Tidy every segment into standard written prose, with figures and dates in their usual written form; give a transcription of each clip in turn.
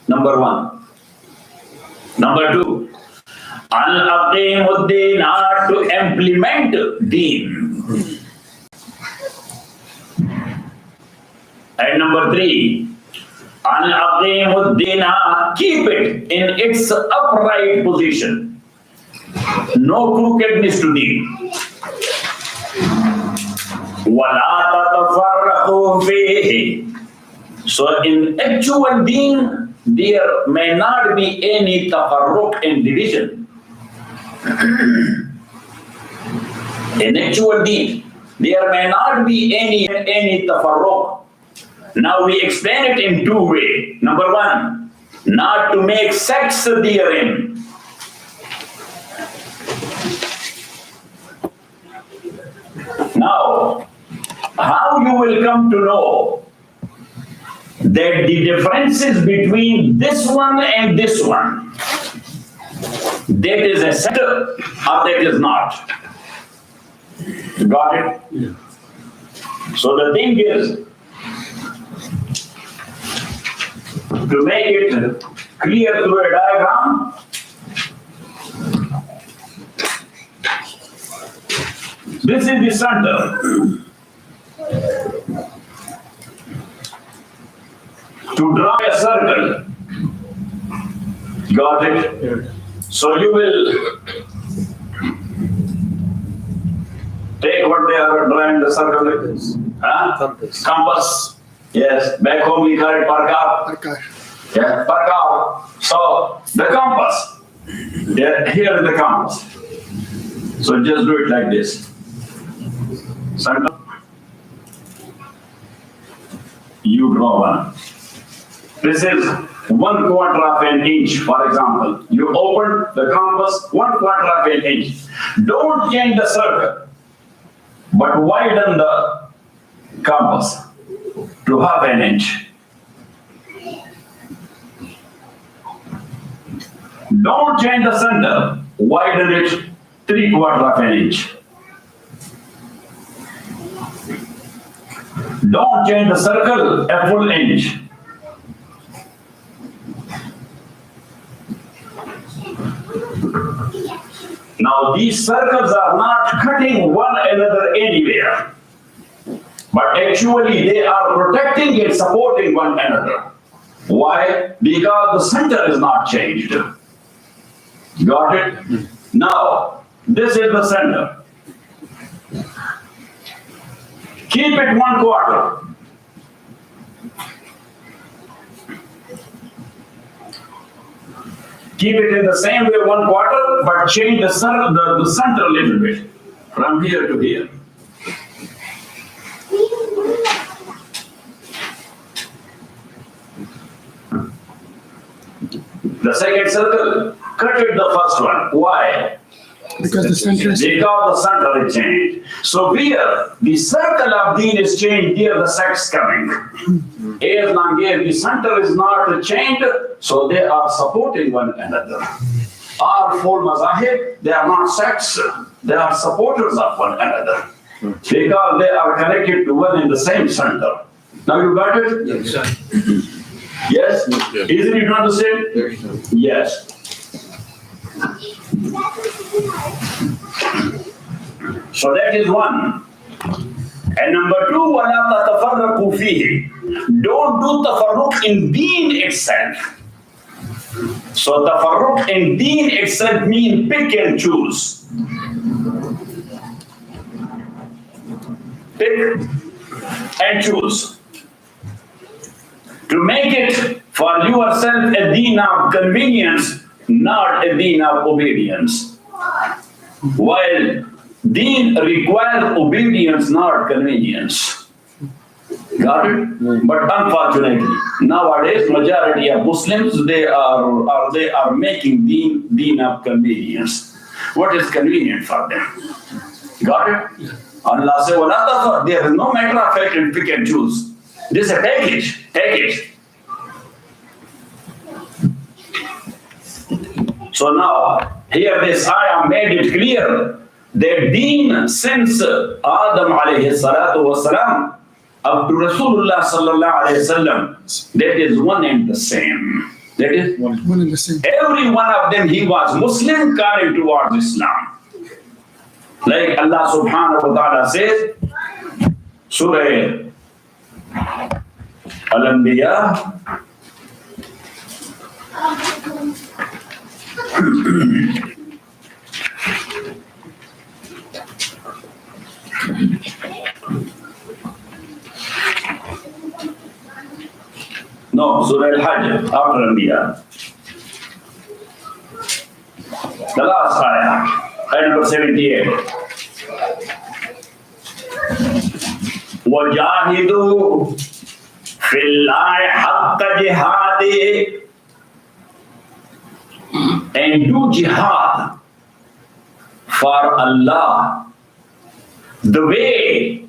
Number one. Number two, al-aqimuddin are to implement deen. And number three, al-aqimuddin keep it in its upright position. No crookedness to deen. وَلَا تَتَفَرَّقُوا فِيهِ. So in actual deen, there may not be any tafarruq in division. In actual deen, there may not be any tafarruq. Now we explain it in two ways. Number one, not to make sects therein. Now, how you will come to know that the differences between this one and this one, that is a sect or that is not. Got it? Yeah. So the thing is, to make it clear through a diagram, this is the center. To draw a circle. Got it? Yeah. So you will take what they are drawing the circle like this. Huh? Compass. Yes. Back home we call it parkar. Yeah, parkar. So the compass. Yeah, here is the compass. So just do it like this. Center. You draw one. This is 1/4 of an inch, for example. You open the compass 1/4 of an inch. Don't change the circle, but widen the compass to 1/2 an inch. Don't change the center, widen it 3/4 of an inch. Don't change the circle a full inch. Now these circles are not cutting one another anywhere, but actually they are protecting and supporting one another. Why? Because the center is not changed. Got it? Now, this is the center. Keep it 1/4. Keep it in the same way 1/4, but change the center a little bit from here to here. The second circle, cut it the first one. Why? Because the center is changed. So here, the circle of deen is changed, here the sects coming. As long as the center is not changed, so they are supporting one another. All four mazahib, they are not sects, they are supporters of one another. Because they are connected to one in the same center. Now you got it? Yes, sir. Yes? Isn't it understood? Yes. So that is one. And number two, وَلَا تَتَفَرَّقُوا فِيهِ. Don't do tafarruq in deen itself. So tafarruq in deen itself means pick and choose. Pick and choose. To make it for yourself a deen of convenience, not a deen of obedience. While deen requires obedience, not convenience. Got it? But unfortunately, nowadays, majority of Muslims, they are making deen of convenience. What is convenient for them? Got it? Allah says, there is no matter of fact in pick and choose. This is a package. So now, here this ayah made it clear that deen since Adam alayhi salatu wasalam, up to Rasulullah sallallahu alaihi wasallam, that is one and the same. That is One and the same. every one of them, he was Muslim coming towards Islam. Like Allah subhanahu wa ta'ala says, Surah Al-Anbiya, no, Surah Al-Hajj, after Anbiya. The last ayah, ayah number 78. وَجَاهِدُوا فِي اللَّهِ حَقَّ جِهَادِهِ, and do jihad for Allah the way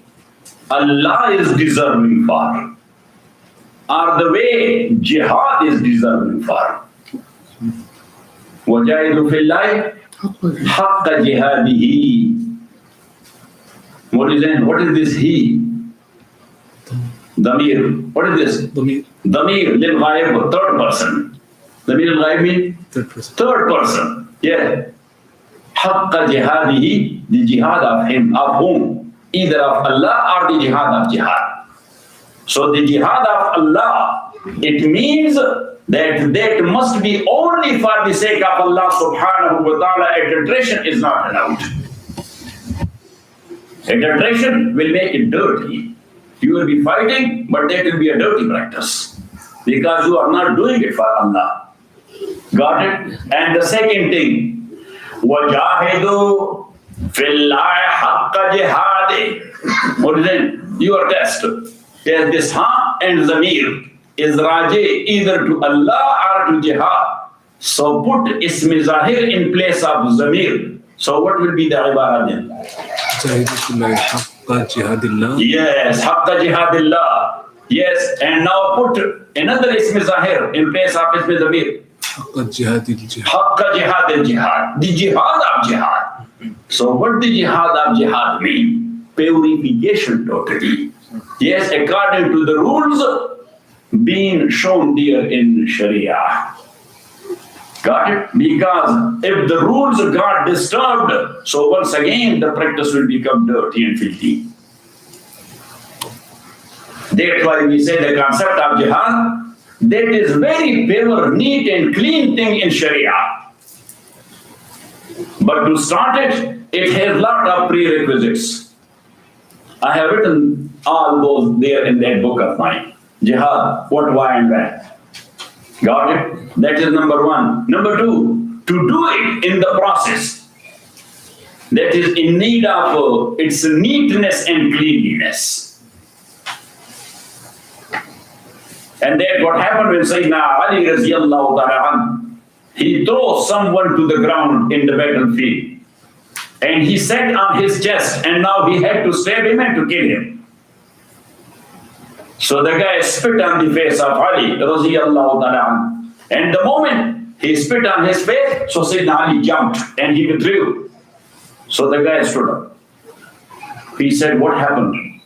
Allah is deserving for, or the way jihad is deserving for. وَجَاهِدُوا فِي اللَّهِ حَقَّ جِهَادِهِ. What is it? What is this he? Damir. What is this? Damir, lil ghaib, third person. Damir al ghaib means? Third person. Third person. Yeah. Haqqa jihadihi, the jihad of him, of whom? Either of Allah or the jihad of jihad. So the jihad of Allah, it means that must be only for the sake of Allah subhanahu wa ta'ala. Adulteration is not allowed. Adulteration will make it dirty. You will be fighting, but that will be a dirty practice because you are not doing it for Allah. Got it? And the second thing, وَجَاهِدُوا فِي اللَّهِ حَقَّ جِهَادِهِ. What is it? Your test. Yes, this ha and zamir is raji either to Allah or to jihad. So put ism zahir in place of zamir. So what will be the ibarah then? Yes, haqqa jihadillah. Yes, and now put another ism zahir in place of ism zamir. Haqqa jihadil jihad. The jihad of jihad. So what the jihad of jihad mean? Purification totally. Yes, according to the rules being shown there in Sharia. Got it? Because if the rules got disturbed, so once again the practice will become dirty and filthy. That's why we say the concept of jihad, that is very pure, neat and clean thing in Sharia. But to start it, it has lot of prerequisites. I have written all those there in that book of mine. Jihad, what, why and when. Got it? That is number one. Number two, to do it in the process that is in need of its neatness and cleanliness. And that what happened when Sayyidina Ali radiallahu ta'ala anhu, he threw someone to the ground in the battlefield. And he sat on his chest, and now he had to stab him and to kill him. So the guy spit on the face of Ali radiallahu ta'ala anhu. And the moment he spit on his face, so Sayyidina Ali jumped and he withdrew. So the guy stood up. He said, what happened?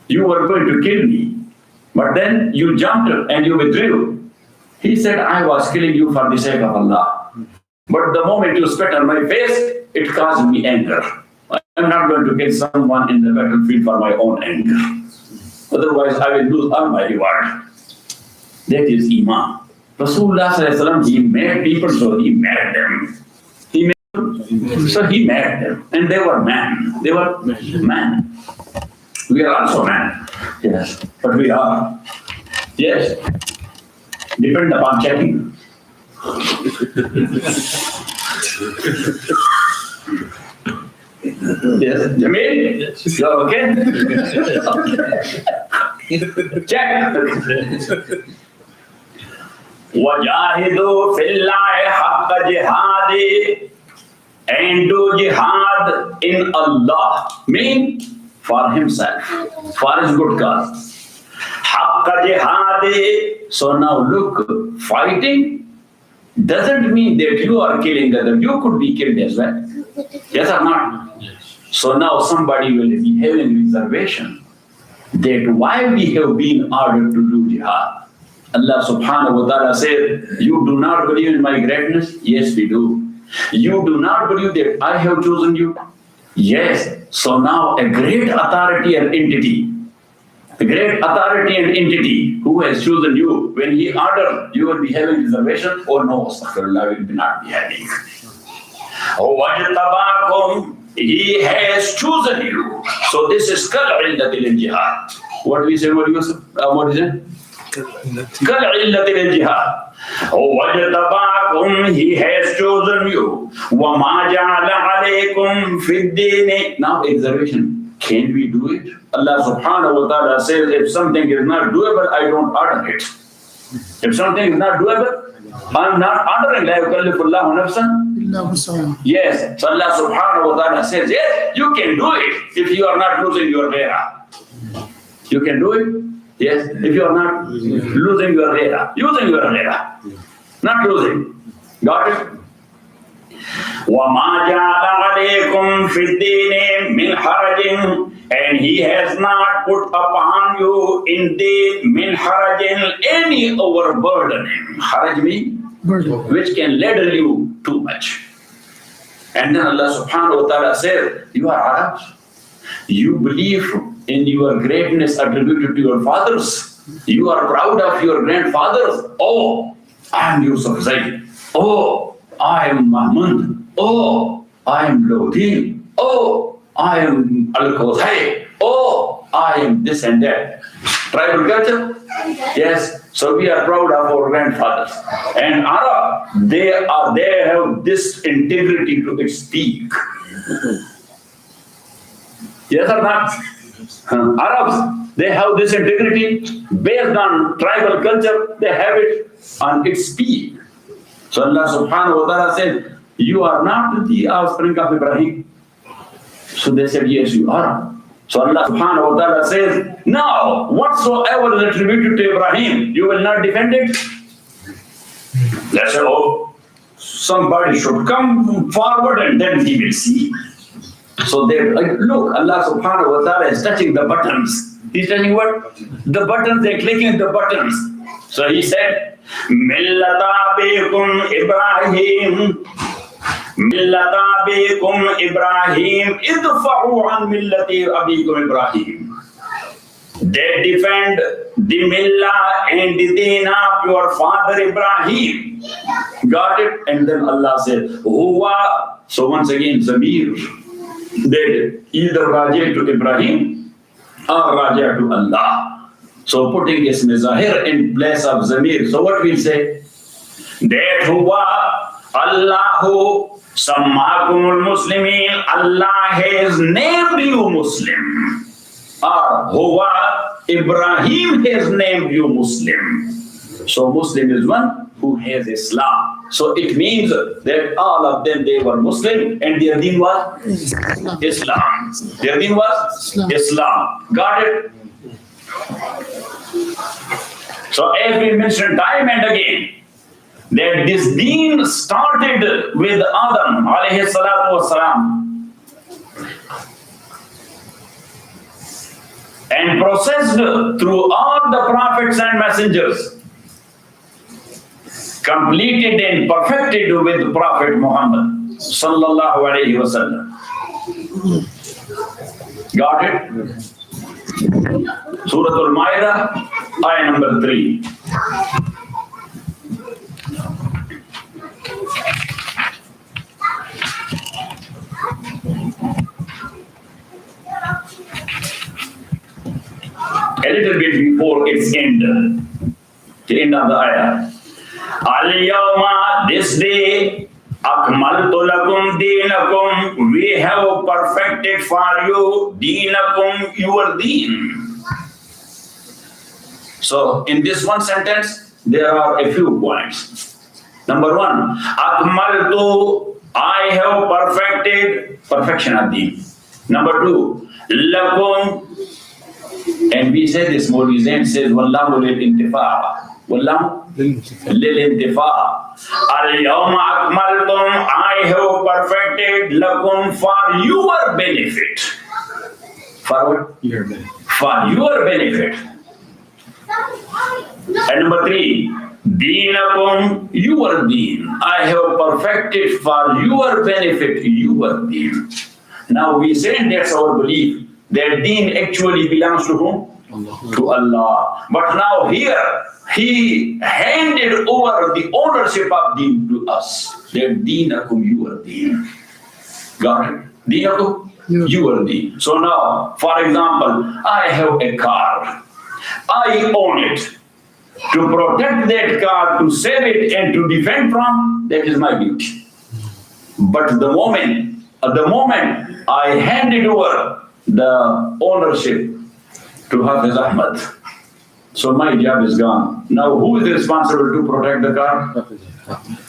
You were going to kill me, but then you jumped and you withdrew. He said, I was killing you for the sake of Allah. But the moment you spit on my face, it caused me anger. I'm not going to kill someone in the battlefield for my own anger. Otherwise, I will lose all my reward. That is Iman. Rasulullah sallallahu alaihi wasallam, he made people, so he made them. So he made them. And they were men. They were men. We are also men. Yes. But we are. Yes. Depend upon checking. Yes. Jamil? Yes. You're okay? Check. وَجَاهِدُوا فِي اللَّهِ حَقَّ جِهَادِهِ, and do jihad in Allah, mean for himself, for his good cause. Haqqa jihadi. So now look, fighting doesn't mean that you are killing others. You could be killed as well. Yes or not? Yes. So now somebody will be having reservation. that why we have been ordered to do jihad. Allah subhanahu wa ta'ala said, you do not believe in my greatness? Yes, we do. You do not believe that I have chosen you? Yes. So now a great authority and entity, a great authority and entity who has chosen you, when he orders, you will be having reservation or no, astaghfirullah, will not be having. He has chosen you. So this is kal-illatil jihad. What do we say? What is it? Kal-illatil jihad. He has chosen you. وَمَا جَعَلَ عَلَيْكُمْ فِي الدِّينِ. Now observation. Can we do it? Allah subhanahu wa ta'ala says, if something is not doable, I don't order it. If something is not doable, I'm not ordering. La yukallifullahu nafsan. Yes. So Allah subhanahu wa ta'ala says, yes, you can do it if you are not losing your ghairah. You can do it. Yes, if you are not losing your ghairah. Using your ghairah. Not losing. Got it? وَمَا جَعَلَ عَلَيْكُمْ فِي الدِّينِ مِنْ حَرَجٍ. And he has not put upon you in the min harajin any overburdening. Haraj means which can ladle you too much. And then Allah subhanahu wa ta'ala says, you are Arabs. You believe in your greatness attributed to your fathers. You are proud of your grandfathers. Oh, I am Yusuf Zayd. Oh, I am Mahmud. Oh, I am Lodin. Oh, I am Al-Khosai. Oh, I am this and that. Tribal culture? Yes. So we are proud of our grandfathers. And Arab, they have this integrity to speak. Yes or not? Arabs, they have this integrity based on tribal culture. They have it on its speak. So Allah subhanahu wa ta'ala said, you are not the offspring of Ibrahim. So they said, yes, you are. So Allah subhanahu wa ta'ala says, now, whatsoever is attributed to Ibrahim, you will not defend it? They said, oh, somebody should come forward and then he will see. So they look, Allah subhanahu wa ta'ala is touching the buttons. He's touching what? The buttons, they're clicking the buttons. So he said, Millata bikum Ibrahim. Millata bikum Ibrahim. Idfa'u an millati abikum Ibrahim. They defend the millah and the deen of your father Ibrahim. Got it? And then Allah said, Huwa. So once again, Zamir. That either Raja to Ibrahim or Raja to Allah. So putting Ism Zahir in place of Zamir. So what we'll say? That Huwa Allahu Sammakumul Muslimin. Allah has named you Muslim. Or Huwa Ibrahim has named you Muslim. So Muslim is one who has Islam. So it means that all of them, they were Muslim and their deen was Islam. Their deen was Islam. Got it? So as we mentioned time and again, that this deen started with Adam alayhi salatu wasalam and processed through all the prophets and messengers, completed and perfected with Prophet Muhammad sallallahu alayhi wasallam. Got it? Surah Al-Ma'idah, ayah number 3. A little bit before its end, the end of the ayah. Al-Yawma, this day, Akmaltu lakum deenakum, we have perfected for you deenakum, your deen. So in this one sentence, there are a few points. Number one, Akmaltu, I have perfected, perfection of deen. Number two, lakum, and we say this, Maulvi Zain says, Wallahu lil intifa'. Wallahu lil intifa'. Al-yawma akmaltum, I have perfected lakum for your benefit. For what? Your benefit. for your benefit. And number 3, Deenakum, your deen. I have perfected for your benefit, your deen. Now we say that's our belief, that deen actually belongs to whom? To Allah. But now here, He handed over the ownership of deen to us. That Deenakum, your deen. Got it? Deenakum, your deen. So now, for example, I have a car. I own it. To protect that car, to save it and to defend from, that is my duty. But the moment I handed over the ownership to Hafiz Ahmad, so my job is gone. Now who is responsible to protect the car?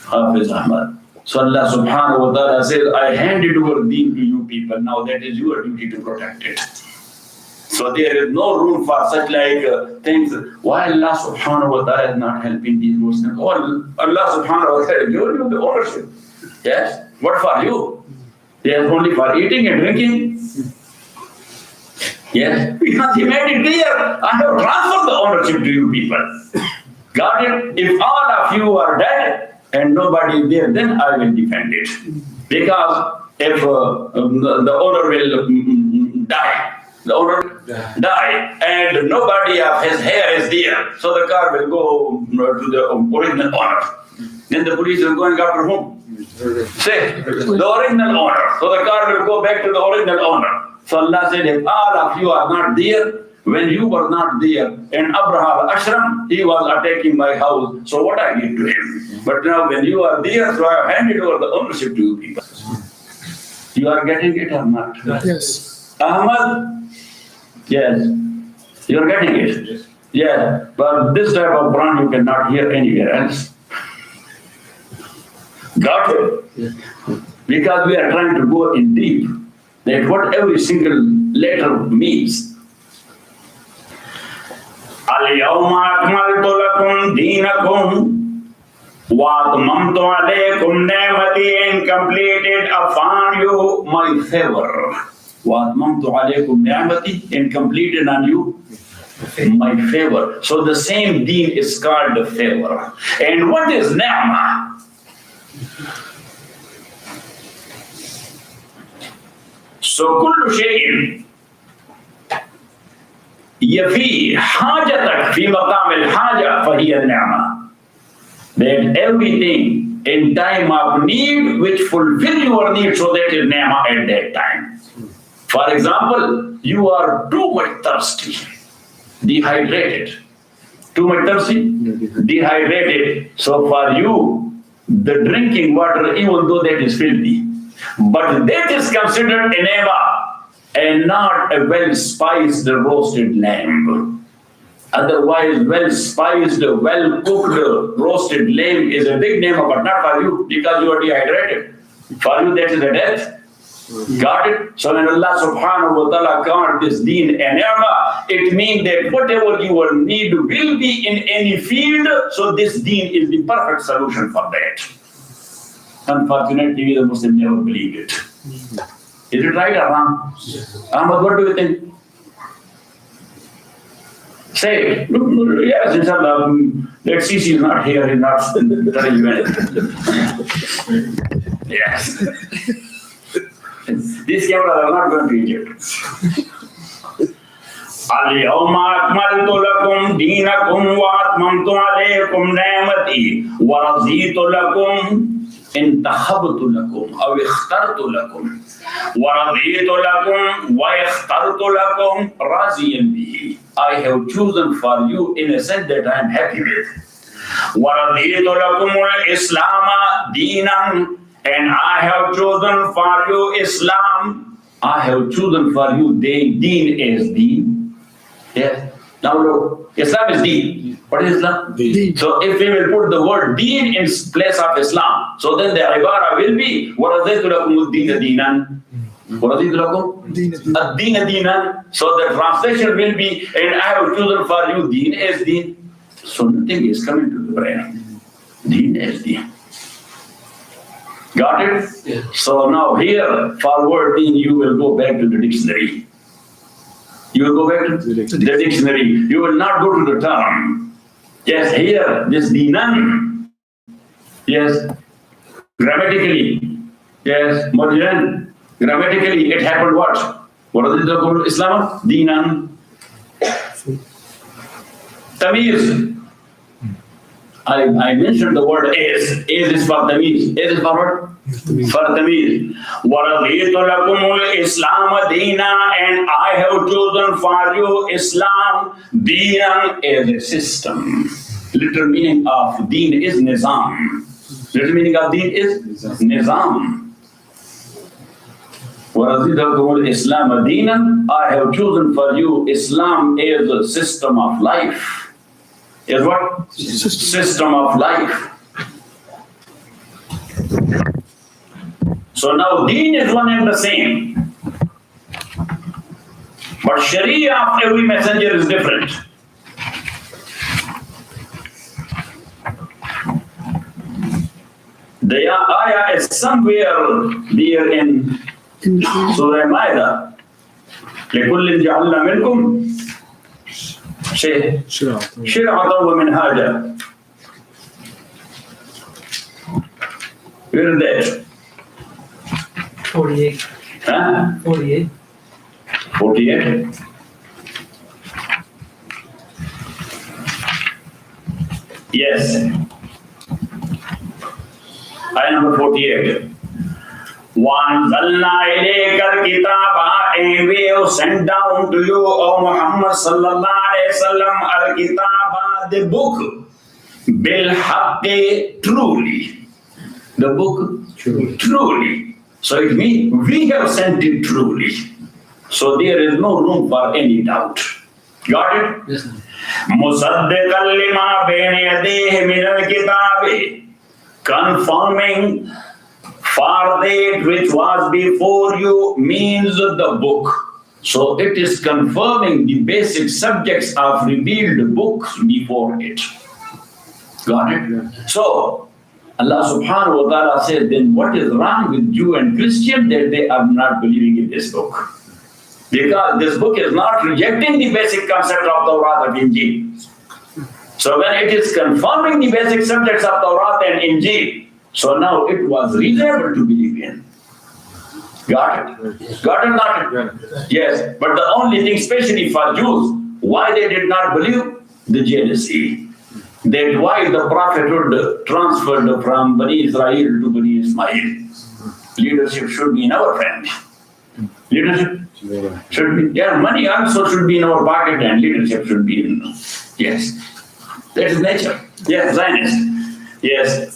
Hafiz Ahmad. So Allah subhanahu wa ta'ala says, I handed over deen to you people. Now that is your duty to protect it. So there is no room for such things. Why Allah subhanahu wa ta'ala is not helping these Muslims? Oh, Allah subhanahu wa ta'ala gave you the ownership. Yes? What for you? Yes, only for eating and drinking? Yes? Because He made it clear. I have transferred the ownership to you people. Got it? If all of you are dead and nobody is there, then I will defend it. Because if the owner will die, the owner die, and nobody of his hair is there, so the car will go to the original owner. Then the police will go and after whom? Say, the original owner. So the car will go back to the original owner. So Allah said, if all of you are not there, when you were not there, and Abraham Ashram, he was attacking my house, so what I did to him? But now when you are there, so I have handed over the ownership to you people. You are getting it or not? Yes. Ahmad? Yes. You are getting it? Yes. But this type of brand you cannot hear anywhere else. Got it? Yeah. Because we are trying to go in deep, that what every single letter means. Al-yawma akmaltu lakum deenakum wa atmamtu alaykum ni'mati and completed upon you my favor. Wa atmamtu alaykum ni'mati and completed on you my favor. So the same deen is called the favor. And what is ni'mah? So كل شيء يفي حاجتك في مقام الحاجة فهي النعمة. That everything in time of need which fulfill your need, so that is ni'mah at that time. For example, you are too much thirsty, dehydrated. Too much thirsty, dehydrated. So for you, the drinking water, even though that is filthy, but that is considered a ni'mah and not a well-spiced roasted lamb. Otherwise, well-spiced, well-cooked roasted lamb is a big ni'mah, but not for you because you are dehydrated. For you, that is a death. Got it? So when Allah subhanahu wa ta'ala called this deen a ni'mah, it means that whatever your need will be in any field, so this deen is the perfect solution for that. Unfortunately, the Muslim never believed it. Is it right or wrong? Ahmad, what do you think? Say, yes, inshallah, that CC is not here, he's not telling you anything. Yes. These cameras are not going to Egypt. Al-yawma akmaltu lakum deenakum wa atmamtu alaykum ni'mati wa raditu lakum انتخبت لكم أو اخترت لكم ورضيت لكم واخترت لكم راضيا به. I have chosen for you in a sense that I am happy with. ورضيت لكم الإسلام دينا and I have chosen for you Islam. I have chosen for you deen as deen. Yes. Now look, Islam is deen. What is Islam? Deen. So if we will put the word deen in place of Islam, so then the ibara will be وَرَضَيْتُ لَكُمُ الدِّينَ دِينًا. وَرَضَيْتُ لَكُمُ الدِّينَ دِينًا. So the translation will be, and I have chosen for you deen as deen. So nothing is coming to the brain. Deen as deen. Got it? Yeah. So now here, for word deen, you will go back to the dictionary. You will go back to the dictionary. You will not go to the term. Yes, here, this dinan. Yes, grammatically. Yes, Modiran. Grammatically, it happened what? What is the word Islam? Dinan. Tamiz. I mentioned the word is. Is for tamiz. Is for what? For tamiz. وَرَضِيتُ لَكُمُ الْإِسْلَامَ دِينًا, and I have chosen for you Islam dinan as a system. Literal meaning of deen is nizam. Literal meaning of deen is nizam. وَرَضِيتُ لَكُمُ الْإِسْلَامَ دِينًا, I have chosen for you Islam as a system of life. Is what? System of life. So now deen is one and the same. But Sharia of every messenger is different. The ayah is somewhere there in Surah Maida. لِكُلٍّ جَعَلْنَا مِنْكُمْ شِرْعَةً وَمِنْهَاجًا. Where is that? 48. Huh? 48. 48? Yes. Ayah number 48. وَأَنزَلْنَا إِلَيْكَ الْكِتَابَ, and we have sent down to you, O Muhammad sallallahu alayhi wa sallam, al-kitaba, the book, bil-haqqi, truly. The book, truly. So it means we have sent it truly. So there is no room for any doubt. Got it? Yes, sir. مُصَدِّقًا لِمَا بَيْنَ يَدَيْهِ مِنَ الْكِتَابِ, confirming for that which was before you, means the book. So it is confirming the basic subjects of revealed books before it. Got it? So Allah subhanahu wa ta'ala said, then what is wrong with Jew and Christian that they are not believing in this book? Because this book is not rejecting the basic concept of Tawrat and Injil. So when it is confirming the basic subjects of Tawrat and Injil, so now it was reasonable to believe in. Got it? Got it or not? Yes. But the only thing, especially for Jews, why they did not believe? The jealousy. That why the prophethood transferred from Bani Israel to Bani Ismail. Leadership should be in our family. Leadership should be. Yeah, money also should be in our pocket, and leadership should be in. Yes. That is nature. Yes, Zionist. Yes.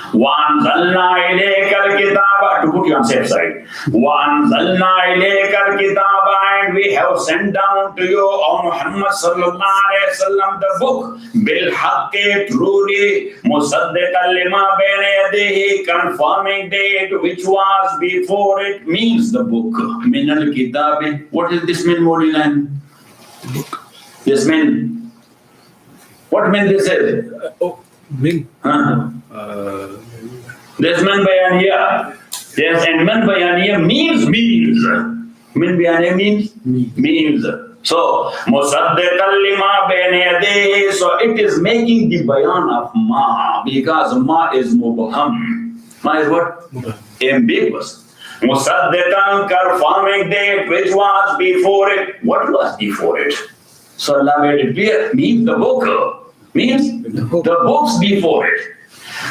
وَأَنزَلْنَا إِلَيْكَ الْكِتَابَ, to put you on safe side. وَأَنزَلْنَا إِلَيْكَ الْكِتَابَ, and we have sent down to you, O Muhammad sallallahu alayhi wa sallam, the book, بِالْحَقِّ, truly, مُصَدِّقًا لِمَا بَيْنَ يَدَيْهِ, confirming that which was before it, means the book. مِنَ الْكِتَابِ, what does this mean, Molilan? The book. This mean, what mean this is? Min. There's man bayaniya. Yes, and man bayaniya means. Min bayaniya means. So, musaddiqan lima bayna yadayhi, so it is making the bayan of ma, because ma is mubham. Ma is what? Ambiguous. Musaddiqan, confirming that which was before it. What was before it? So Allah made it clear, means the book. Means the books before it.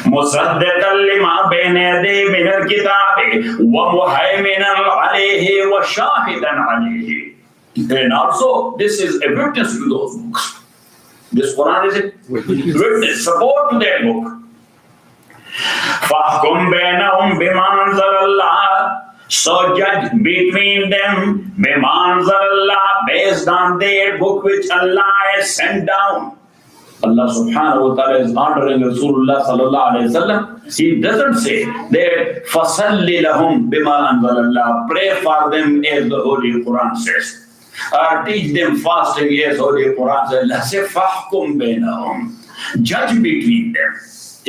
مُصَدِّقًا لِمَا بَيْنَ يَدَيْهِ مِنَ الْكِتَابِ وَمُهَيْمِنًا عَلَيْهِ وَشَاهِدًا عَلَيْهِ. And also, this is a witness to those books. This Quran is a witness, support to that book. فَاحْكُمْ بَيْنَهُمْ بِمَا أَنزَلَ اللَّهُ, so judge between them بِمَا أَنزَلَ اللَّهُ, based on their book which Allah has sent down. Allah subhanahu wa ta'ala is honoring Rasulullah sallallahu alayhi wa sallam. He doesn't say that فَصَلِّ لَهُمْ بِمَا أَنزَلَ اللَّهُ, pray for them as the Holy Quran says. Or teach them fasting as Holy Quran says. Allah says فَحْكُمْ بَيْنَهُمْ, judge between them.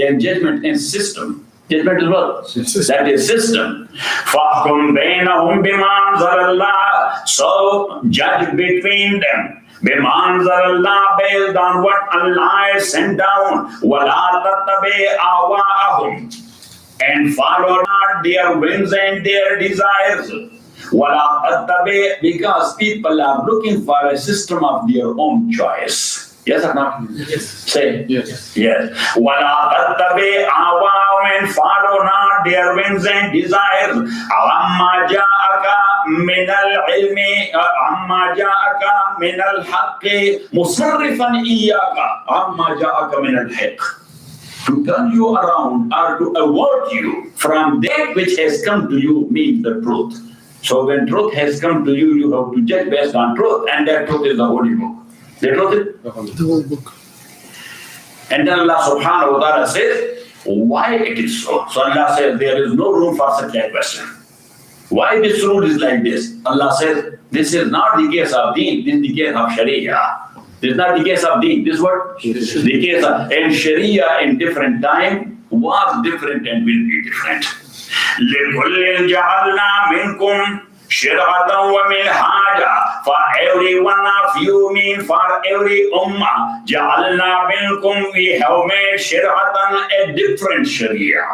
And judgment and system Judgment is what? That is system. فَحْكُمْ بَيْنَهُمْ بِمَا أَنزَلَ اللَّهُ. So judge between them. بِمَا أَنزَلَ اللَّهُ, based on what Allah has sent down. وَلَا تَتَّبِعْ أَهْوَاءَهُمْ, and follow not their whims and their desires. وَلَا تَتَّبِعْ, because people are looking for a system of their own choice. Yes or not? Yes. Say Yes. yes. وَلَا تَتَّبِعْ أَهْوَاءَهُمْ, and follow not their whims and desires. عَمَّا جَاءَكَ مِنَ الْعِلْمِ عَمَّا جَاءَكَ مِنَ الْحَقِّ مُصَرِّفًا إِيَّاكَ عَمَّا جَاءَكَ مِنَ الْحَقِّ. To turn you around or to avert you from that which has come to you means the truth. So when truth has come to you, you have to judge based on truth, and that truth is the Holy Book. The truth is The whole book. And then Allah subhanahu wa ta'ala says, why it is so? So Allah says, there is no room for such a question. Why this rule is like this? Allah says, this is not the case of deen, this is the case of sharia. This is not the case of deen, this is what? The case of, and sharia in different time was different and will be different. لِكُلٍّ جَعَلْنَا مِنْكُمْ شِرْعَةً وَمِنْهَاجًا. For every one of you, mean for every ummah, جَعَلْنَا مِنْكُمْ, we have made شِرْعَةً, a different sharia,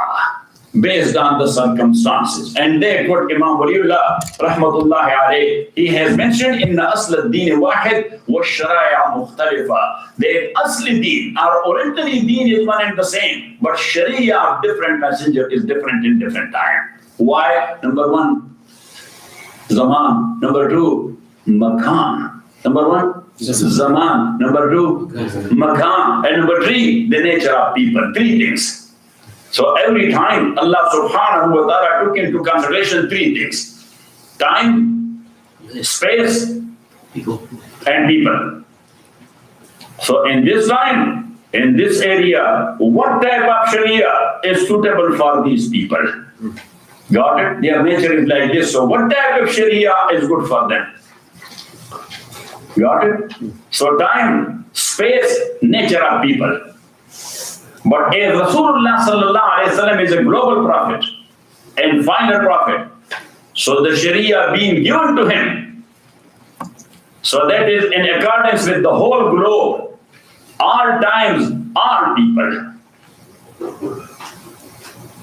based on the circumstances. And they quote Imam Waliullah, rahmatullahi alayh, he has mentioned in the Asl al-Deen wahid wa Shari'a mukhtalifa. The Asli Deen, our originally Deen is one and the same, but Sharia of different messenger is different in different time. Why? Number one, Zaman. Number two, Makan. Number one, Zaman. Number two, Makan. And number three, the nature of people. Three things. So every time Allah subhanahu wa ta'ala took into consideration three things: time, space, and people. So in this time, in this area, what type of sharia is suitable for these people? Got it? Their nature is like this. So what type of sharia is good for them? Got it? So time, space, nature of people. But as Rasulullah sallallahu alayhi wa sallam is a global prophet and final prophet, so the sharia being given to him, so that is in accordance with the whole globe, all times, all people.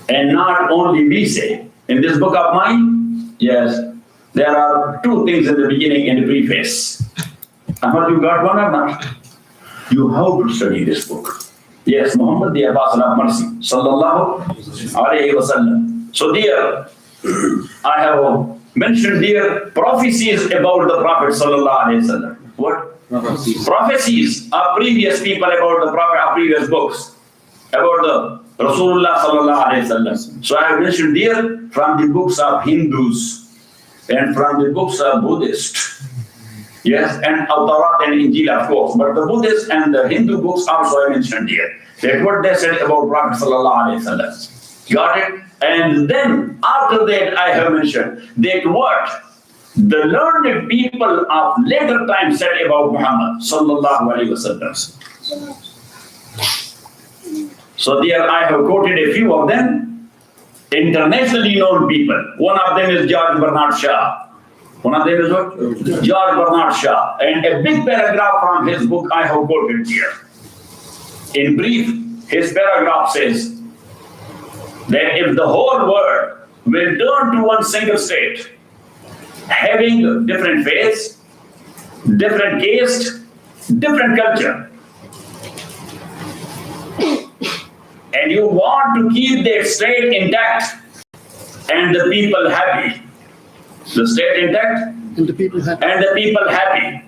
And not only we say, in this book of mine, yes, there are two things in the beginning and the preface. Ahmad, you got one or not? You have to study this book. Yes, Muhammad, the Apostle of Mercy, sallallahu alayhi wa sallam. So dear, I have mentioned here prophecies about the Prophet sallallahu alayhi wa sallam. What? Prophecies of previous people about the Prophet, of previous books, about the Rasulullah sallallahu alayhi wa sallam. So I have mentioned here from the books of Hindus and from the books of Buddhists. Yes, and Tawrat and Injil, of course. But the Buddhist and the Hindu books also I mentioned here. That's what they said about Prophet sallallahu alaihi wasallam. Got it? And then after that I have mentioned that what the learned people of later time said about Muhammad sallallahu alaihi wasallam. So there I have quoted a few of them. Internationally known people. One of them is George Bernard Shaw. One of them is what? George Bernard Shaw. And a big paragraph from his book I have quoted here. In brief, his paragraph says that if the whole world will turn to one single state, having different faiths, different caste, different culture, and you want to keep that state intact and the people happy, the state intact And the people happy. and the people happy.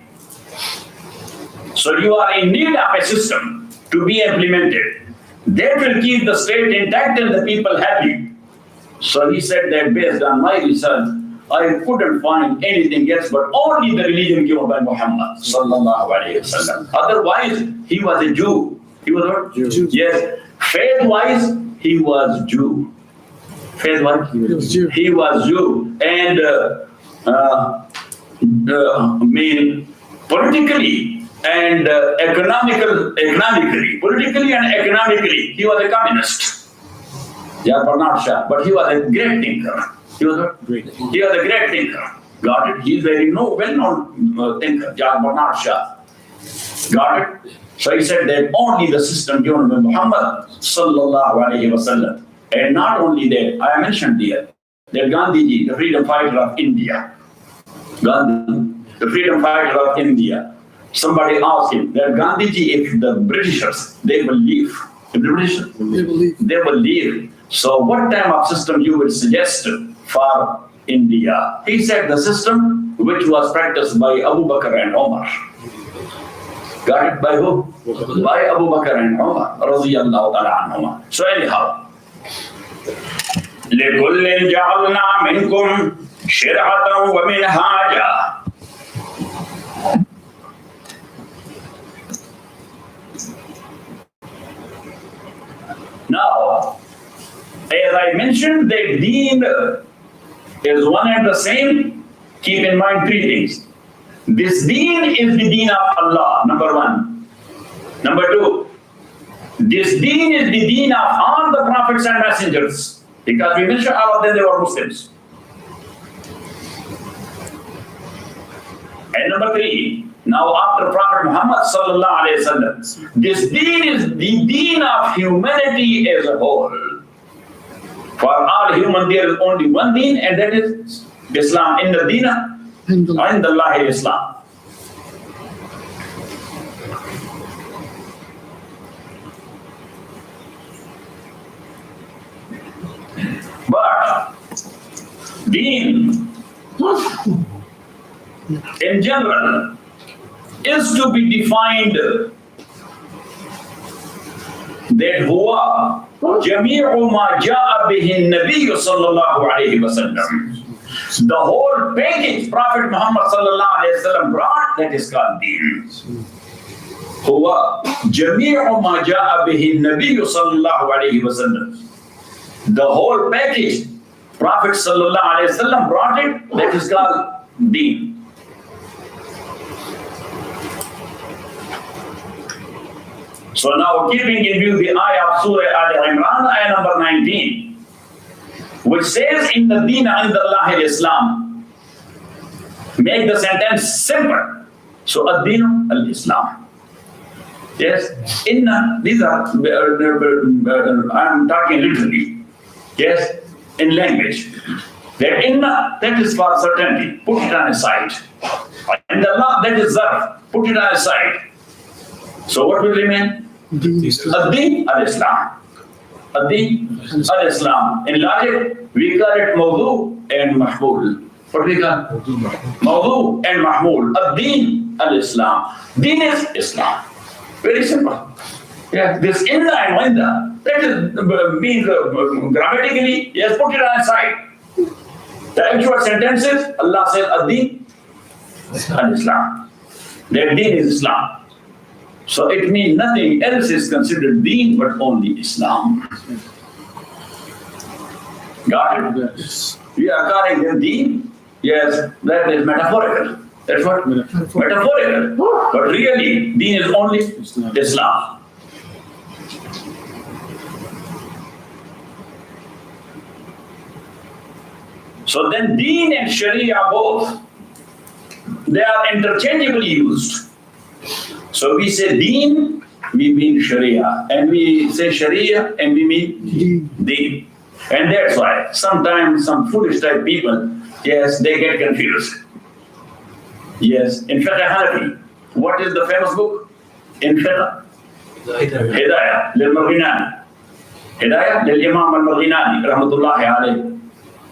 So you are in need of a system to be implemented that will keep the state intact and the people happy. So he said that based on my research, I couldn't find anything else but only the religion given by Muhammad sallallahu alaihi wasallam. Otherwise, he was a Jew. He was what? Jew. Yes. Faith-wise, he was Jew. Faith-wise, He was Jew. he was Jew. And politically and economically, he was a communist. Yeah, Bernard Shaw. But he was a great thinker. He was a great thinker. Got it? He's very well-known thinker, John Bernard Shaw. Got it? So he said that only the system given by Muhammad sallallahu alayhi wa sallam. And not only that, I mentioned here that Gandhiji, the freedom fighter of India, Gandhi, the freedom fighter of India, somebody asked him that Gandhiji, if the Britishers, they will leave. If the Britishers, they will leave. So what type of system you would suggest for India? He said the system which was practiced by Abu Bakr and Omar. Got it? By who? By Abu Bakr and Omar, radiyallahu ta'ala anhuma. So anyhow, لِكُلٍّ جَعَلْنَا مِنْكُمْ شِرْعَةً وَمِنْهَاجًا. Now, as I mentioned, that deen is one and the same. Keep in mind three things. This deen is the deen of Allah, number one. Number two, this deen is the deen of all the prophets and messengers. Because we mentioned all of them, they were Muslims. And number three, now after Prophet Muhammad sallallahu alayhi wa sallam, this deen is the deen of humanity as a whole. For all human, there is only one deen, and that is Islam. In the deen, and Allah is Islam. But deen, in general, is to be defined that huwa jami'u ma ja'a bihi an-nabiy sallallahu alayhi wa sallam. The whole package Prophet Muhammad sallallahu alayhi wa sallam brought, that is called deen. Huwa jami'u ma ja'a bihi an-nabiy sallallahu alayhi wa sallam. The whole package Prophet sallallahu alayhi wa sallam brought it, that is called deen. So now, keeping in view the ayah of Surah Al-Imran, ayah number 19, which says, in the deen and Allah al-Islam. Make the sentence simple. So, ad-deen al-Islam. Yes, these are, I'm talking literally. Yes, in language. That inna, that is for certainty. Put it on a side. And Allah, that is zarf. Put it on a side. So what will remain? Ad-Din al-Islam. Ad-Din al-Islam. In logic, we call it mawdu and mahmul. What we call? Mawdu and mahmul. Ad-Din al-Islam. Din is Islam. Very simple. Yeah, this inna and winda, that is, means grammatically, yes, put it on a side. The actual sentences, Allah says, Ad-Din al-Islam. That Din is Islam. So it means nothing else is considered deen but only Islam. Got it? Yes. We are calling them deen. Yes, that is metaphorical. That's what? Metaphorical. But really, deen is only Islam. So then deen and Sharia both, they are interchangeably used. So we say deen, we mean Sharia. And we say Sharia, and we mean deen. And that's why sometimes some foolish type people, yes, they get confused. Yes, in Fiqh Hanafi, what is the famous book? In Fiqh? Hidayah lil-Marghinani. Hidayah lil-Imam al-Marghinani, rahmatullahi alayhi.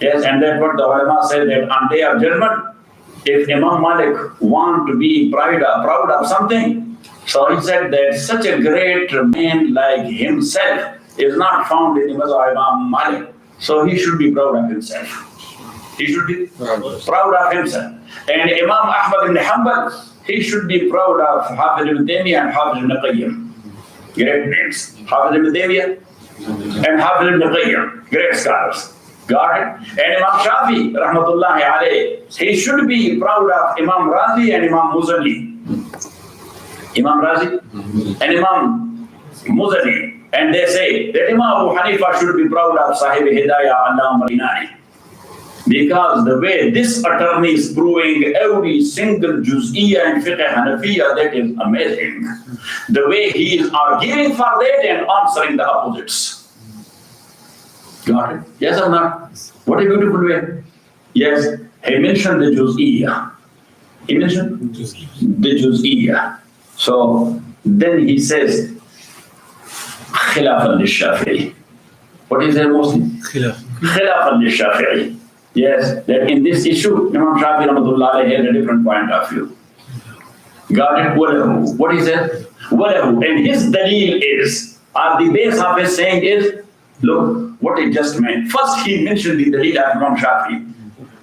Yes, and that's what the ulama said, that on day of judgment, if Imam Malik want to be proud of something, so he said that such a great man like himself is not found in the Mazhab of Imam Malik. So he should be proud of himself. He should be proud of himself. And Imam Ahmad ibn Hanbal, he should be proud of Hafiz ibn Taymiyyah and Hafiz ibn Qayyim. Great names. Hafiz ibn Taymiyyah and Hafiz ibn Qayyim. Great scholars. Got it? And Imam Shafi, rahmatullahi alayhi, he should be proud of Imam Razi and Imam Muzani. Imam Razi and Imam Muzani. And they say that Imam Abu Hanifa should be proud of Sahib Hidayah Allama Rinani. Because the way this attorney is proving every single juz'iyah in fiqh Hanafiya, that is amazing. The way he is arguing for that and answering the opposites. Got it? Yes or not? What a beautiful way. Yes, he mentioned the juz'iyah. He mentioned the juz'iyah. So then he says, khilafan lish-Shafi'i. What is there mostly? Khilafan lish-Shafi'i. Yes, that in this issue, Imam Shafi Rahmatullah alayhi had a different point of view. Got it? Walahu. What is it? Walahu. And his dalil is, or the base of his saying is, look, what he just meant. First, he mentioned the dalil of Imam Shafi.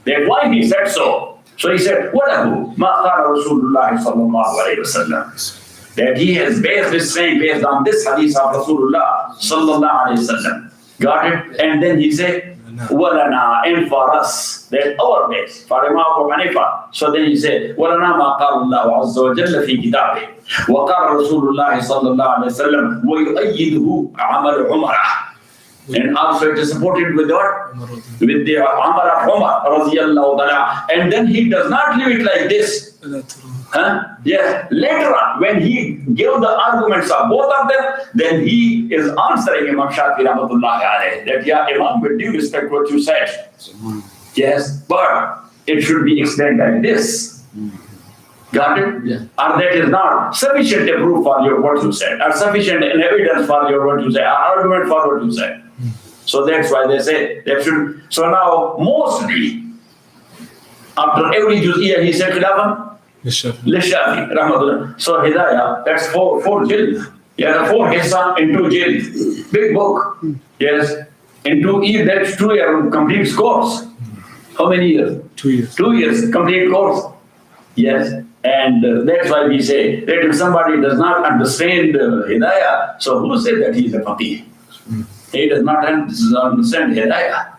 That why he said so. So he said, walahu ma qala Rasulullah sallallahu alayhi wa sallam. That he has based this saying based on this hadith of Rasulullah sallallahu alayhi wa sallam. Got it? And then he said, Walana, and for us, that our base, for Imam Abu Hanifa. So then he said, Walana ma qala Allah azza wa jalla fi kitabih. Wa qala Rasulullah sallallahu alayhi wa sallam, wa yu'ayyiduhu amal umrah. And also it is supported with what? With the Amar of Umar, radiyallahu ta'ala. And then he does not leave it like this. Yes, later on, when he gave the arguments of both of them, then he is answering Imam Shafi rahmatullahi alayhi that, yeah, Imam, with due respect what you said. Yes, but it should be explained like this. Got it? Yeah. And that is not sufficient proof for your what you said, or sufficient evidence for your what you say, or argument for what you said. So that's why they say that should. So now, mostly, after every juz'iyah, he said khilafan lish-Shafi, rahmatullah. So Hidayah, that's four jild. Yeah, 4 hissa in 2 jild. Big book. Yes. In years, that's 2 year complete course. How many years? 2 years. 2 years complete course. Yes. And that's why we say that if somebody does not understand Hidayah, so who said that he is a faqih? He does not understand Hidayah.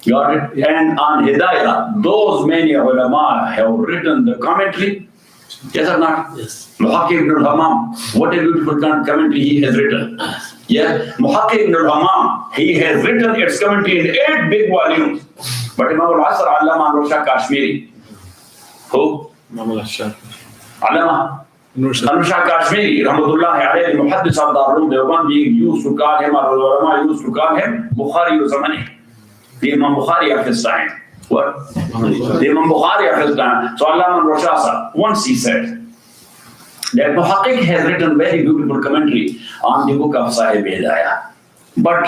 Got it? Yeah. And on Hidayah, those many ulama have written the commentary. Yes or not? Yes. Muhaqqi ibn al-Hammam, what a beautiful commentary he has written. Yeah, Muhaqqi ibn al-Hammam, he has written its commentary in 8 big volumes. But Imam al-Asr, Allama Anwar Shah Kashmiri. Who? Imam al-Shah. Allama Anwar Shah Kashmiri, rahmatullahi alayhi, muhaddis of Darul Dewan, being used to call him, or ulama used to call him, Bukhari Zamani. The Imam Bukhari of his time. What? The Imam Bukhari of his time. So Allama Anwar Shah, once he said that Muhaqqiq has written very beautiful commentary on the book of Sahib Hidayah. But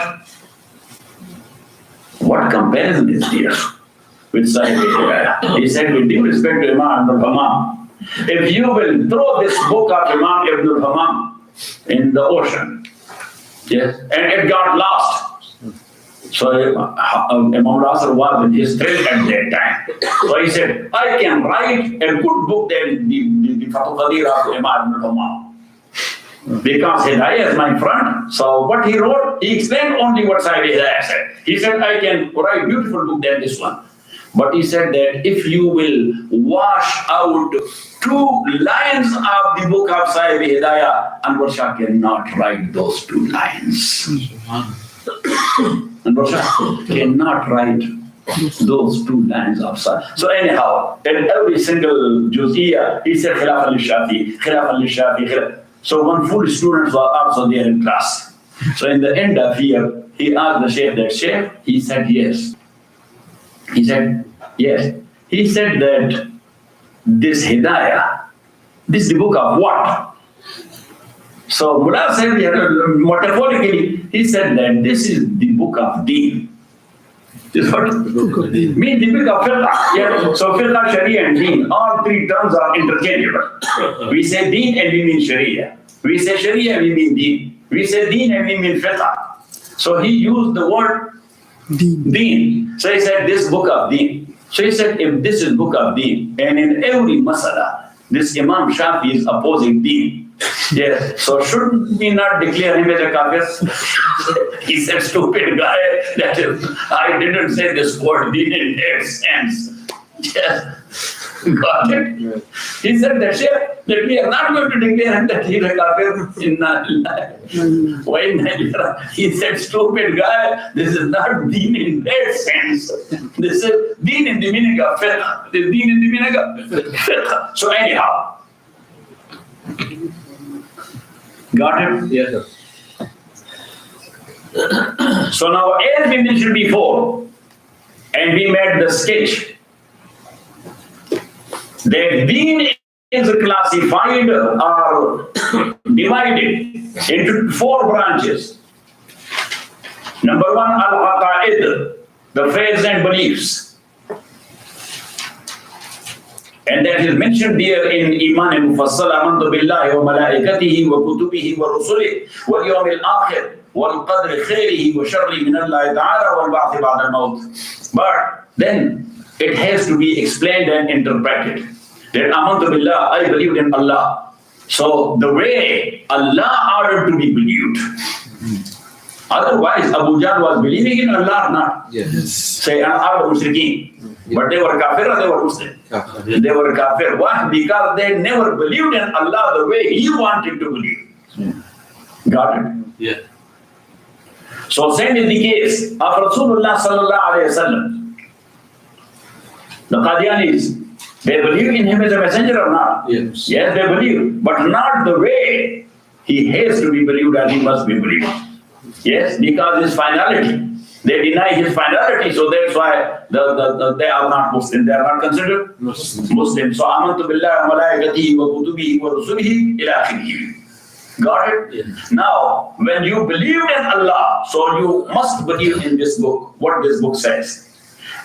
what comparison is there with Sahib Hidayah? He said, with due respect to Imam Ibn al-Hammam, if you will throw this book of Imam Ibn al-Hammam in the ocean, yes, and it got lost. So Imam al-Asr was in his thrill at that time. So he said, I can write a good book than the Fatul Qadir of Imam Ibn al-Hammam. Because Hidayah is my friend. So what he wrote, he explained only what Sahib Hidayah said. He said, I can write beautiful book than this one. But he said that if you will wash out 2 lines of the book of Sahib Hidayah, Anwar Shah cannot write those 2 lines. Anwar Shah cannot write those 2 lines of Sahib. So anyhow, in every single juz'iyah, he said khilafan lish-Shafi, khilafan lish-Shafi, khilafan. So one full students were also there in class. So in the end of year, he asked the Shaykh that, Shaykh, he said yes. He said, yes. He said that this Hidayah, this is the book of what? So Mullah said, metaphorically, he said that this is the book of Deen. This is what? Means the book of Fiqh. Yeah. So Fiqh, Sharia and Deen, all 3 terms are interchangeable. We say Deen and we mean Sharia. We say Sharia and we mean Deen. We say Deen and we mean Fiqh. So he used the word Deen. So he said this book of Deen. So he said if this is book of Deen, and in every masala, this Imam Shafi is opposing Deen. Yes. So shouldn't we not declare him as a kafir? He said, stupid guy, that is, I didn't say this word Deen in that sense. Yes. Got it? He said that we are not going to declare him that he is a kafir. Inna lillahi wa inna ilaihi raji'un. He said, stupid guy, this is not deen in that sense. This is deen in the meaning of fiqh. This is deen in the meaning of fiqh. So anyhow. Got it? Yes, sir. So now, as we mentioned before, and we made the sketch, that deen is classified or divided into 4 branches. Number 1, al-aqaid, the faiths and beliefs. And that is mentioned here in Iman al-Mufassal, amantu billahi wa malaikatihi wa kutubihi wa rusulihi wal yawm al-akhir wal qadri khairihi wa sharrihi min Allah ta'ala wal ba'thi ba'da al-maut. But then it has to be explained and interpreted. That amantu billah, I believed in Allah. So the way Allah ordered to be believed. Otherwise, Abu Jahl was believing in Allah or not? Yes. Say, Allah mushrikeen. But they were kafir or they were Muslim? They were kafir. Why? Because they never believed in Allah the way He wanted to believe. Got it? Yeah. So same is the case of Rasulullah sallallahu alayhi wa sallam. The Qadianis, they believe in him as a messenger or not? Yes. Yes, they believe, but not the way he has to be believed and he must be believed. Yes, because his finality. They deny his finality, so that's why they are not Muslim. They are not considered Muslim. So amantu billahi wa malaikatihi wa kutubihi wa rusulihi ila akhirih. Got it? Yes. Now, when you believed in Allah, so you must believe in this book, what this book says.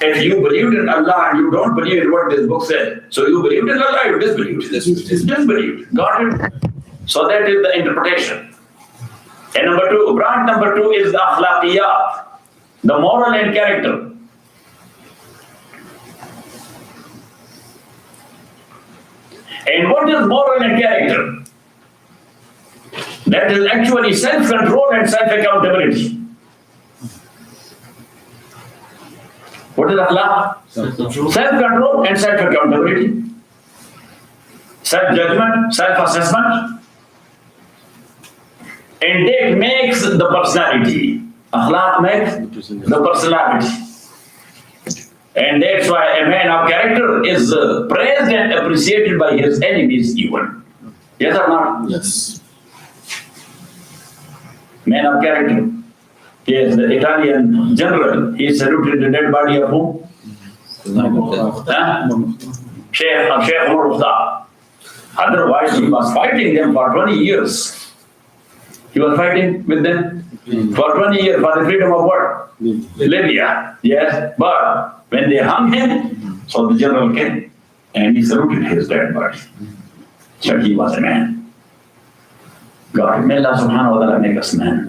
If you believed in Allah and you don't believe in what this book says, so you believed in Allah, you disbelieved. Disbelieved. Got it? So that is the interpretation. And number 2, branch number 2 is the akhlaqiyat, the moral and character. And what is moral and character? That is actually self-control and self-accountability. What is akhlaq? Self-control and self-accountability. Self-judgment, self-assessment. And that makes the personality. Akhlaq makes the personality. And that's why a man of character is praised and appreciated by his enemies even. Yes or not? Yes. Man of character. Yes, the Italian general, he saluted the dead body of whom? Huh? Sheikh Umar Usta. Otherwise, he was fighting them for 20 years. He was fighting with them for 20 years for the freedom of what? Libya. Yes, but when they hung him, so the general came and he saluted his dead body. So he was a man. God, may Allah subhanahu wa ta'ala make us man.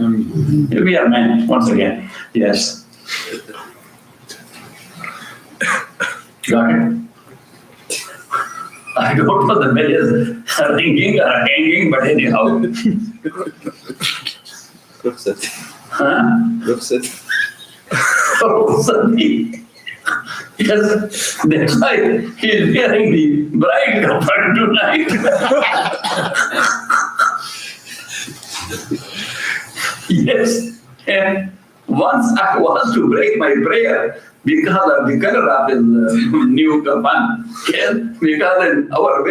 We are men, once again. Yes. Got it? I don't know the bell is ringing or hanging, but anyhow. Huh? Yes, that's why he is wearing the bright kappa tonight. Yes, and once I was to break my prayer because of the color of his new kafan. Yes, because in our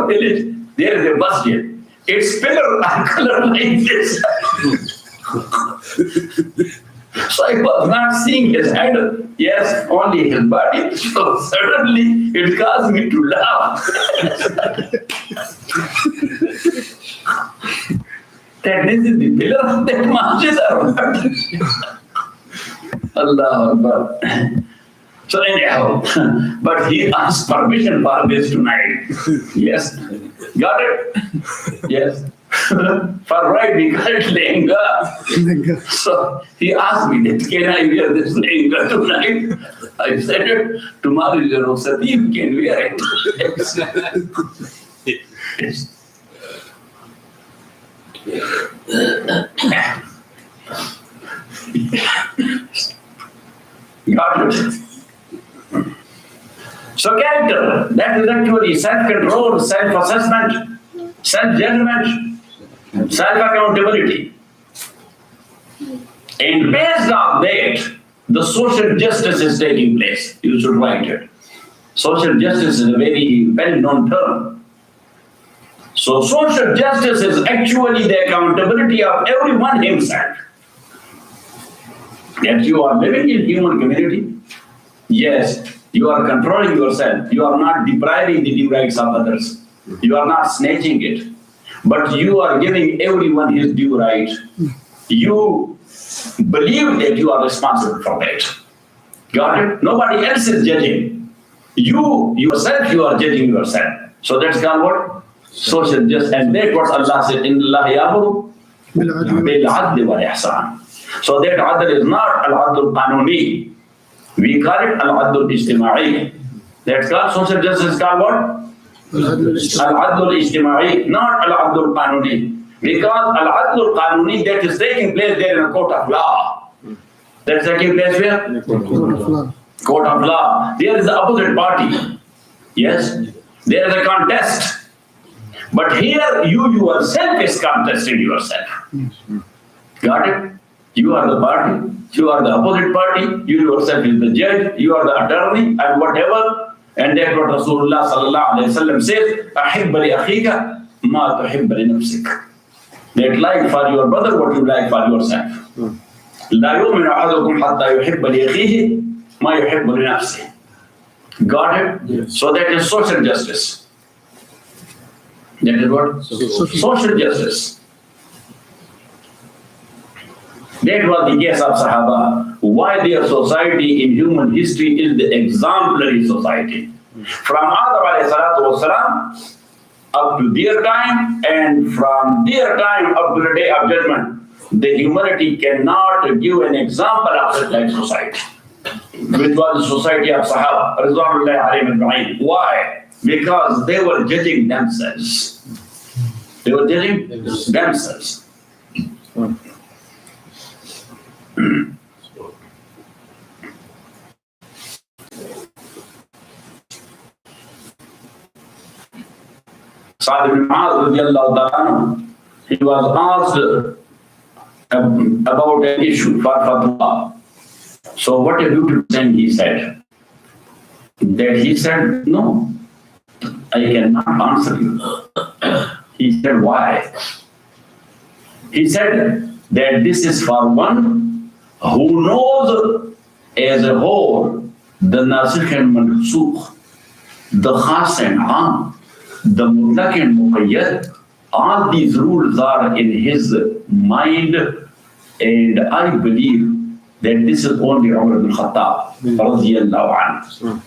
village, there is a masjid. Its pillar are colored like this. So I was not seeing his head, yes, only his body. So suddenly it caused me to laugh. That this is the pillar of that masjid or what? Allah Akbar. So anyhow, but he asked permission for this tonight. Yes. Got it? Yes. For right, we call it lehenga. So he asked me, that, can I wear this lehenga tonight? I said, tomorrow is your Rukhsati, you can wear it. Yes. Got it? that is actually self-control, self-assessment, self-judgment, self-accountability. And based on that, the social justice is taking place. You should write it. Social justice is a very well-known term. So social justice is actually the accountability of everyone himself. That you are living in human community. Yes, you are controlling yourself. You are not depriving the due rights of others. You are not snatching it. But you are giving everyone his due right. You believe that you are responsible for that. Got it? Nobody else is judging. You yourself, you are judging yourself. So that's called what? Social justice. And that's what Allah said, إِنَّ اللَّهَ يَأْمُرُ بِالْعَدْلِ وَالْإِحْسَانِ. So that adl is not al-adl qanuni. We call it al-adl ijtima'i. That's called social justice is called what? Al-adl ijtima'i, not al-adl qanuni. Because al-adl qanuni that is taking place there in a court of law. That's taking place where? Court of law. There is the opposite party. Yes? There is a contest. But here you yourself is contesting yourself. Got it? You are the party. You are the opposite party. You yourself is the judge. You are the attorney and whatever. And that's what Rasulullah sallallahu alayhi wa sallam says, أَحِبَّ لِأَخِيكَ مَا تُحِبَّ لِنَفْسِكَ. That like for your brother what you like for yourself. لَا يُؤْمِنُ أَحَدُكُمْ حَتَّى يُحِبَّ لِأَخِيهِ مَا يُحِبُّ لِنَفْسِهِ. Got it? Yes. So that is social justice. That is what? Social justice. That was the case of Sahaba. Why their society in human history is the exemplary society. From Adam alayhi salatu wasalam up to their time, and from their time up to the day of judgment, the humanity cannot give an example of such like society, which was the society of Sahaba. Why? Because they were judging themselves. They were judging themselves. Sa'd ibn Mu'adh radiallahu ta'ala, he was asked about an issue for fatwa. So what a beautiful thing he said. That he said, no, I cannot answer you. He said, why? He said that this is for one who knows as a whole the nasikh and mansukh, the khas and am, the mutlaq and muqayyad. All these rules are in his mind, and I believe that this is only Umar ibn Khattab radiyallahu anhu.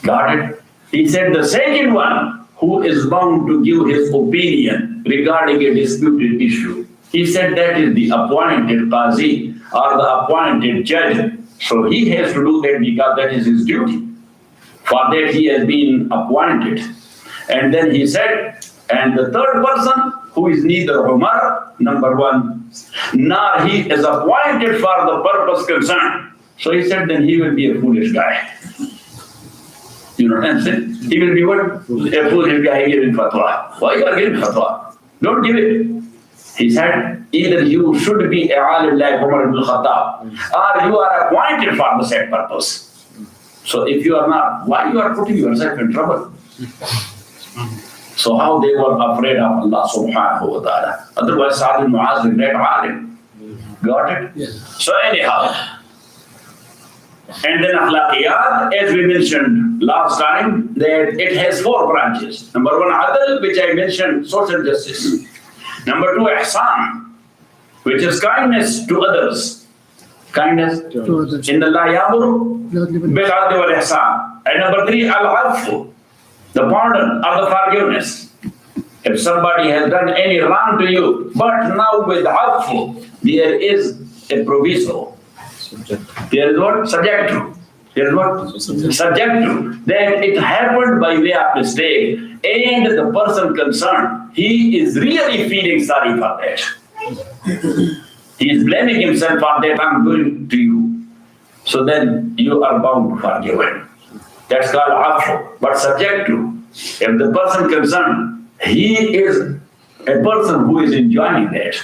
Got it? He said the second one who is bound to give his opinion regarding a disputed issue, he said that is the appointed qazi or the appointed judge. So he has to do that because that is his duty. For that he has been appointed. And then he said, and the third person who is neither Umar, number one, nor he is appointed for the purpose concerned. So he said, then he will be a foolish guy. You know what I'm saying? He will be what? A foolish guy giving fatwa. Why you are giving fatwa? Don't give it. He said, either you should be a alim like Umar ibn Khattab, or you are appointed for the said purpose. So if you are not, why you are putting yourself in trouble? So how they were afraid of Allah subhanahu wa ta'ala. Otherwise, Sa'd ibn Mu'adh is a great alim. Got it? Yes. So anyhow, and then akhlaqiyat, as we mentioned last time, that it has 4 branches. Number 1, adl, which I mentioned, social justice. Number 2, ihsan, which is kindness to others. Kindness to others. Inna Allah ya'muru bil 'adli wal ihsan. And number 3, al-'afwu, the pardon or the forgiveness. If somebody has done any wrong to you, but now with 'afwu, there is a proviso. There is what? Subject to. There is what? Subject to. That it happened by way of mistake, and the person concerned, he is really feeling sorry for that. He is blaming himself for that I'm doing to you. So then you are bound to forgive him. That's called afu. But subject to, if the person concerned, he is a person who is enjoying that,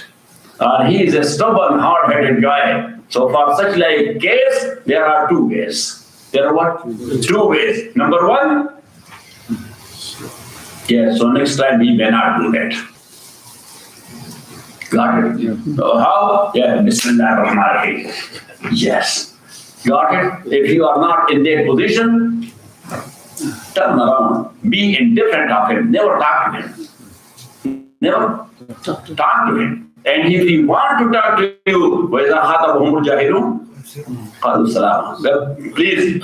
or he is a stubborn, hard-headed guy. So for such like case, there are two ways. There are what? Two ways. Number one, yeah, so next time we may not do that. Got it? So how? Yeah, Bismillah ar-Rahman ar-Rahim. Yes. Got it? If you are not in that position, turn around. Be indifferent of him. Never talk to him. Never talk to him. And if he want to talk to you, وَإِذَا خَاطَبَهُمُ الْجَاهِلُونَ قَالُوا سَلَامًا. Well, please.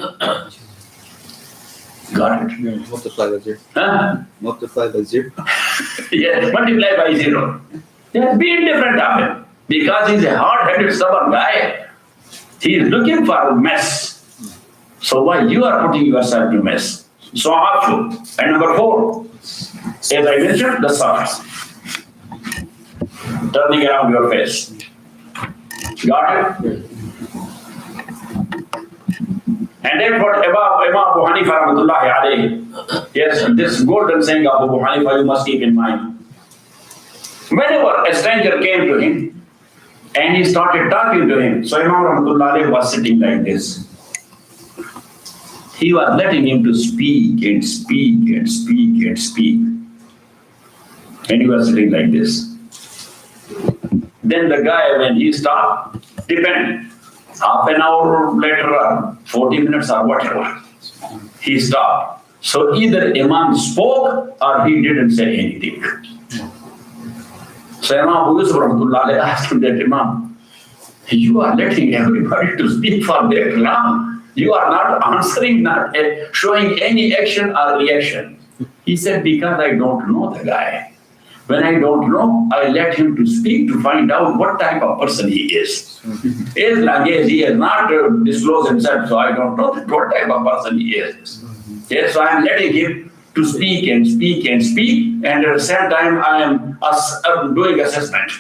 Got it? Multiply by zero. Huh? Multiply by zero. Yes, multiply by zero. Yes, be indifferent of him. Because he's a hard-headed, stubborn guy. He is looking for a mess. So why you are putting yourself to mess? So afu. And number 4, as I mentioned, the safa. Turning around your face. Got it? And then what about Imam Abu Hanifa rahmatullahi alayhi? Yes, this golden saying of Abu Hanifa you must keep in mind. Whenever a stranger came to him and he started talking to him, so Imam rahmatullahi alayhi was sitting like this. He was letting him to speak and speak and speak and speak. And he was sitting like this. Then the guy, when he stopped, depend, half an hour later or 40 minutes or whatever, he stopped. So either Imam spoke or he didn't say anything. So Imam Abu Yusuf rahmatullahi asked him that, Imam, you are letting everybody to speak for that long. You are not answering, not showing any action or reaction. He said, because I don't know the guy. When I don't know, I let him to speak to find out what type of person he is. As long as he has not disclosed himself, so I don't know what type of person he is. Yes, so I am letting him to speak and speak and speak, and at the same time I am doing assessment.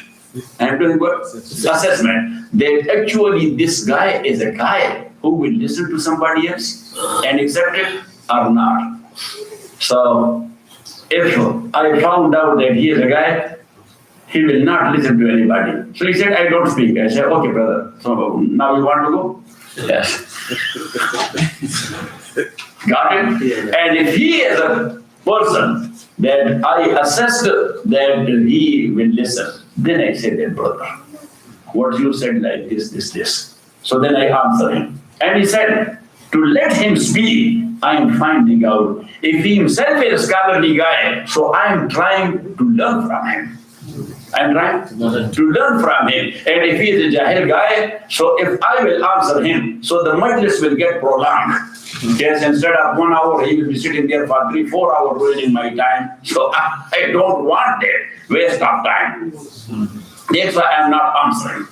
I am doing what? Assessment. That actually this guy is a guy who will listen to somebody else and accept it or not. So if I found out that he is a guy, he will not listen to anybody. So he said, I don't speak. I said, okay, brother. So now you want to go? Yes. Got it? Yeah. And if he is a person that I assessed that he will listen, then I said, that brother, what you said like this. So then I answered him. And he said, to let him speak, I am finding out if he himself is a scholarly guy, so I am trying to learn from him. I'm trying to learn from him. And if he is a jahil guy, so if I will answer him, so the majlis will get prolonged. Yes, instead of 1 hour, he will be sitting there for 3-4 hours wasting my time. So I don't want that waste of time. That's why I'm not answering.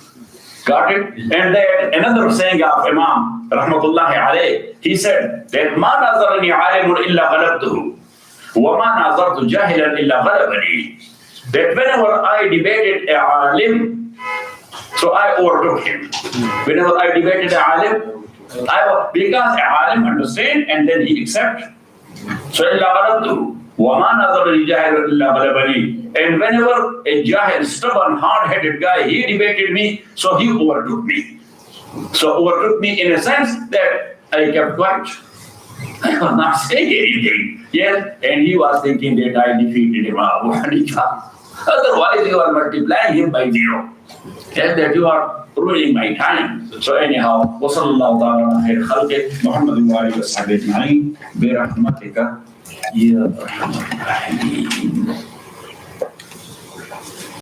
Got it? And then another saying of Imam rahmatullahi alayhi, he said that ma nazarani alimun illa ghalabtuhu wa ma nazartu jahilan illa ghalabani. That whenever I debated a alim, so I overtook him. Whenever I debated a alim, because a alim understand and then he accept. So illa ghalabtuhu wa ma nazarani jahilan illa ghalabani. And whenever a jahil, stubborn, hard-headed guy, he debated me, so he overtook me. So overtook me in a sense that I kept quiet. I was not saying anything. Yes, and he was thinking that I defeated him. Otherwise, you are multiplying him by 0. Yes, that you are ruining my time. So anyhow, وصلى الله تعالى على خير خلقه محمد وآله وصحبه أجمعين برحمتك يا أرحم الراحمين.